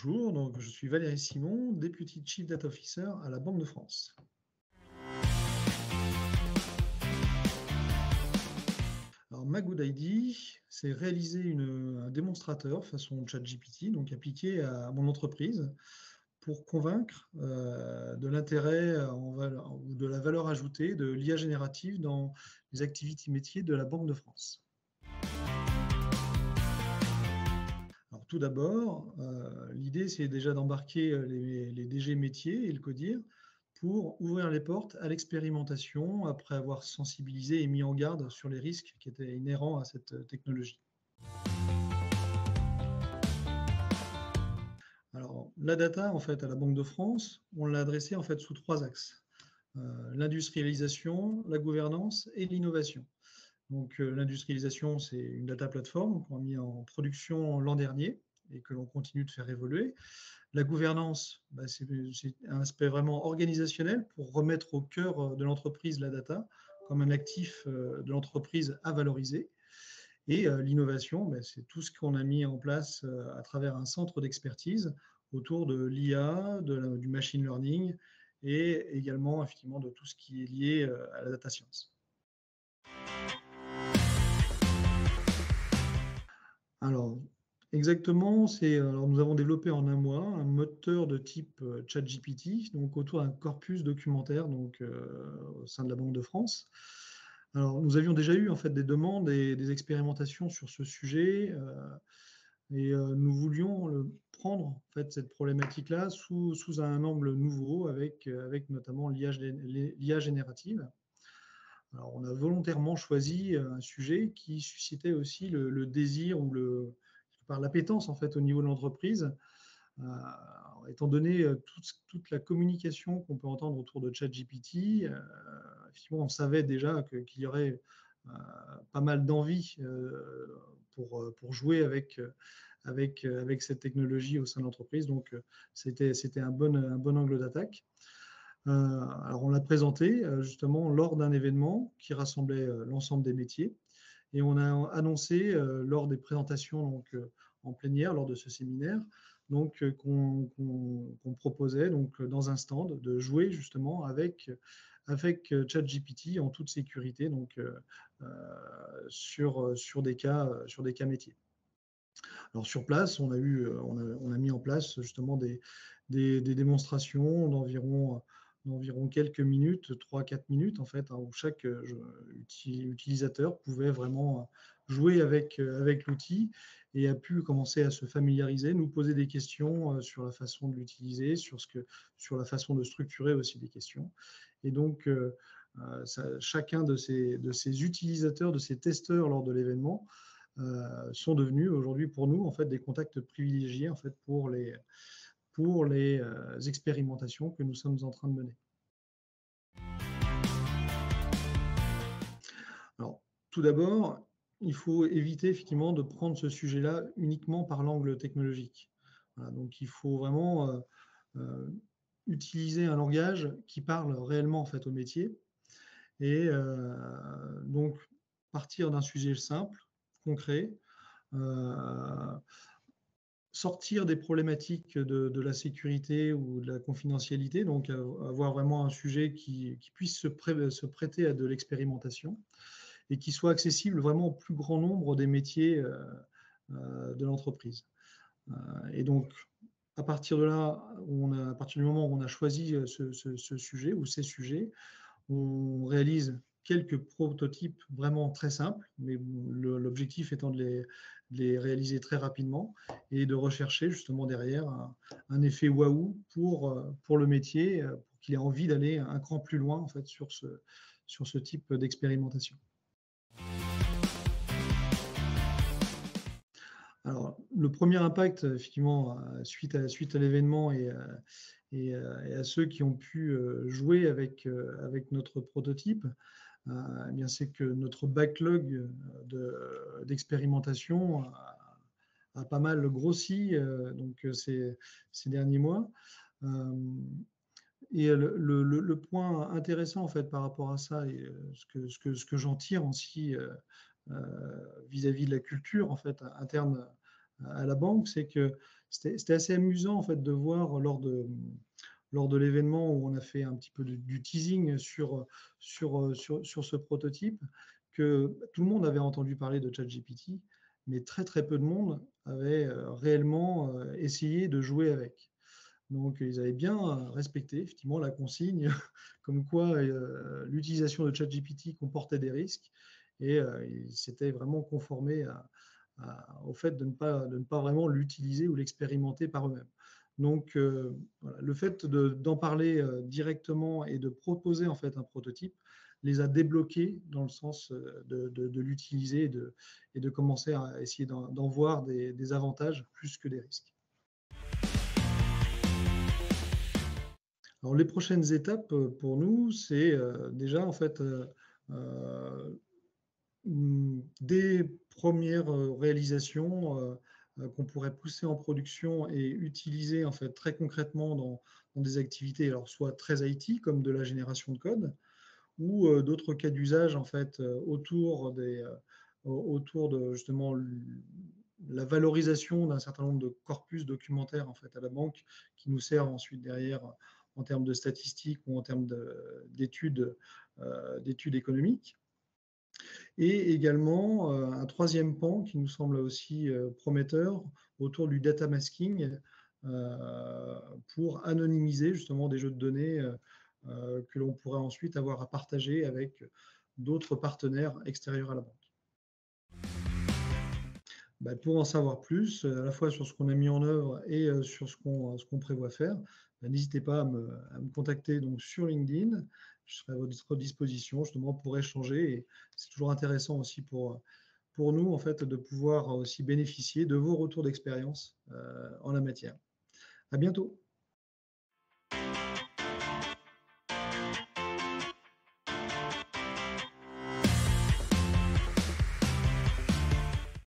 Bonjour, donc je suis Valérie Simon, Deputy Chief Data Officer à la Banque de France. Alors, ma Good ID, c'est réaliser un démonstrateur façon ChatGPT, donc appliqué à mon entreprise, pour convaincre de l'intérêt ou de la valeur ajoutée de l'IA générative dans les activités métiers de la Banque de France. Alors, tout d'abord, l'idée, c'est déjà d'embarquer les DG métiers et le CODIR pour ouvrir les portes à l'expérimentation après avoir sensibilisé et mis en garde sur les risques qui étaient inhérents à cette technologie. Alors, la data, en fait, à la Banque de France, on l'a adressée en fait sous trois axes. L'industrialisation, la gouvernance et l'innovation. Donc, l'industrialisation, c'est une data platform qu'on a mis en production l'an dernier et que l'on continue de faire évoluer. La gouvernance, c'est un aspect vraiment organisationnel pour remettre au cœur de l'entreprise la data comme un actif de l'entreprise à valoriser. Et l'innovation, c'est tout ce qu'on a mis en place à travers un centre d'expertise autour de l'IA, du machine learning et également effectivement de tout ce qui est lié à la data science. Alors, exactement, nous avons développé en un mois un moteur de type ChatGPT, donc autour d'un corpus documentaire au sein de la Banque de France. Alors, nous avions déjà eu en fait des demandes et des expérimentations sur ce sujet, nous voulions prendre en fait cette problématique-là sous un angle nouveau avec notamment l'IA générative. Alors, on a volontairement choisi un sujet qui suscitait aussi le désir ou l'appétence en fait au niveau de l'entreprise, étant donné toute la communication qu'on peut entendre autour de ChatGPT. Effectivement, on savait déjà qu'il y aurait pas mal d'envie pour jouer avec cette technologie au sein de l'entreprise. Donc, c'était un bon angle d'attaque. Alors, on l'a présenté justement lors d'un événement qui rassemblait l'ensemble des métiers. Et on a annoncé lors des présentations en plénière, lors de ce séminaire, qu'on proposait dans un stand de jouer justement avec ChatGPT en toute sécurité sur des cas métiers. Alors sur place, on a mis en place justement des démonstrations d'environ quelques minutes, 3-4 minutes en fait, où chaque utilisateur pouvait vraiment jouer avec l'outil et a pu commencer à se familiariser, nous poser des questions sur la façon de l'utiliser, sur la façon de structurer aussi des questions. Et donc, chacun de ces utilisateurs, de ces testeurs lors de l'événement, sont devenus aujourd'hui pour nous en fait des contacts privilégiés en fait pour les expérimentations que nous sommes en train de mener. Alors, tout d'abord, il faut éviter effectivement de prendre ce sujet-là uniquement par l'angle technologique. Voilà, donc, il faut vraiment utiliser un langage qui parle réellement en fait au métier et donc partir d'un sujet simple, concret, sortir des problématiques de la sécurité ou de la confidentialité, donc avoir vraiment un sujet qui puisse se prêter à de l'expérimentation et qui soit accessible vraiment au plus grand nombre des métiers de l'entreprise. Et donc, à partir de là, à partir du moment où on a choisi ce sujet ou ces sujets, on réalise quelques prototypes vraiment très simples, mais l'objectif étant de les réaliser très rapidement et de rechercher justement derrière un effet waouh pour le métier, pour qu'il ait envie d'aller un cran plus loin en fait, sur ce type d'expérimentation. Alors, le premier impact, effectivement, suite à l'événement et à ceux qui ont pu jouer avec notre prototype, eh bien, c'est que notre backlog d'expérimentation a pas mal grossi ces derniers mois. Et le point intéressant en fait par rapport à ça et ce que j'en tire aussi vis-à-vis de la culture en fait interne à la banque, c'est que c'était assez amusant en fait de voir lors de l'événement où on a fait un petit peu du teasing sur ce prototype, que tout le monde avait entendu parler de ChatGPT, mais très très peu de monde avait réellement essayé de jouer avec. Donc, ils avaient bien respecté effectivement la consigne, comme quoi l'utilisation de ChatGPT comportait des risques, et ils s'étaient vraiment conformés au fait de ne pas vraiment l'utiliser ou l'expérimenter par eux-mêmes. Donc, voilà, le fait d'en parler directement et de proposer en fait un prototype les a débloqués dans le sens de l'utiliser et de commencer à essayer d'en voir des avantages plus que des risques. Alors, les prochaines étapes pour nous, c'est déjà en fait euh, des premières réalisations qu'on pourrait pousser en production et utiliser en fait très concrètement dans des activités, alors soit très IT comme de la génération de code, ou d'autres cas d'usage en fait autour de justement la valorisation d'un certain nombre de corpus documentaires en fait à la banque qui nous servent ensuite derrière en termes de statistiques ou en termes d'études économiques. Et également un troisième pan qui nous semble aussi prometteur autour du data masking pour anonymiser justement des jeux de données que l'on pourrait ensuite avoir à partager avec d'autres partenaires extérieurs à la banque. Bah, pour en savoir plus, à la fois sur ce qu'on a mis en œuvre et sur ce qu'on prévoit faire, bah, n'hésitez pas à me contacter donc, sur LinkedIn. Je serai à votre disposition justement pour échanger. Et c'est toujours intéressant aussi pour nous en fait, de pouvoir aussi bénéficier de vos retours d'expérience en la matière. À bientôt.